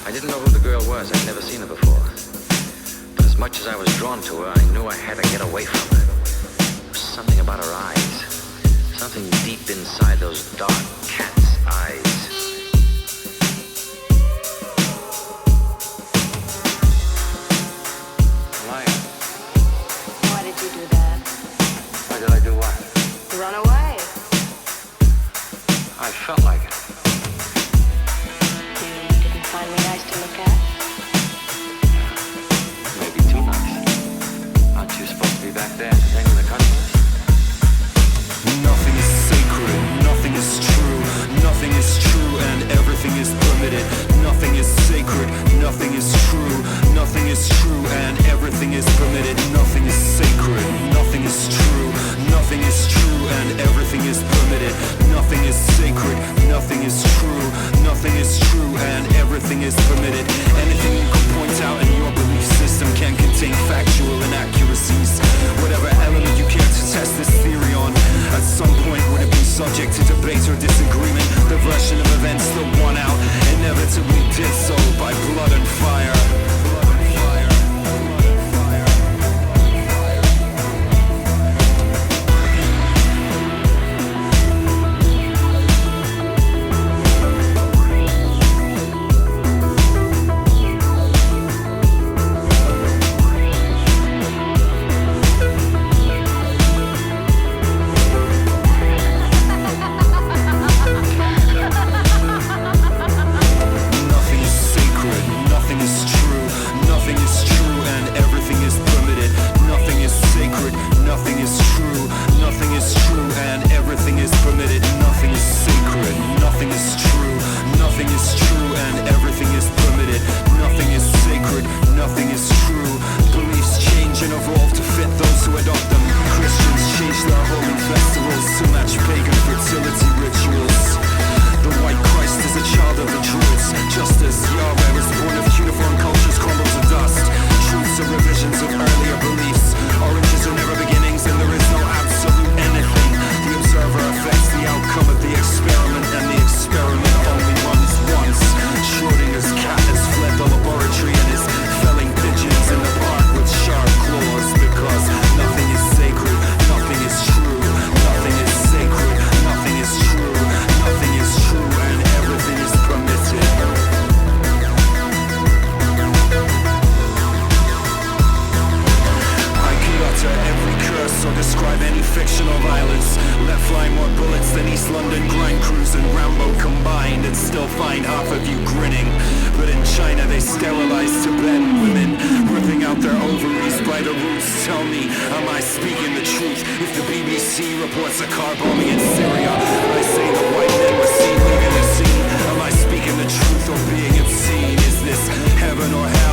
I didn't know who the girl was. I'd never seen her before. But as much as I was drawn to her, I knew I had to get away from her. There was something about her eyes. Something deep inside those dark cat's eyes. Why did you do that? Why did I do what? Run away. I felt like it. You didn't find me nice to look at? Maybe too nice. Aren't you supposed to be back there entertaining the customers? Nothing is sacred, nothing is true, nothing is true and everything is permitted. Nothing is sacred, nothing is true, nothing is true and everything is permitted. Nothing is sacred, nothing is true, nothing is true and everything is permitted. Nothing is sacred, nothing is true, nothing is true and everything is permitted. Anything you can point out in your belief system can contain factual inaccuracies. Whatever element you care to test this theory on, at some point would it be subject to debate or disagreement. The version of events that won out inevitably did so by blood and fire. Heaven or hell?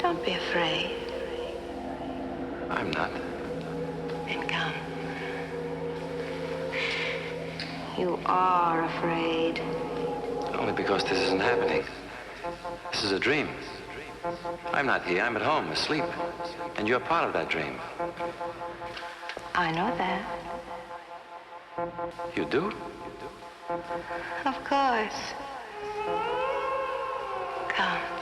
Don't be afraid. I'm not. Then come. You are afraid. Only because this isn't happening. This is a dream. I'm not here. I'm at home, asleep. And you're part of that dream. I know that. You do? Of course. Come.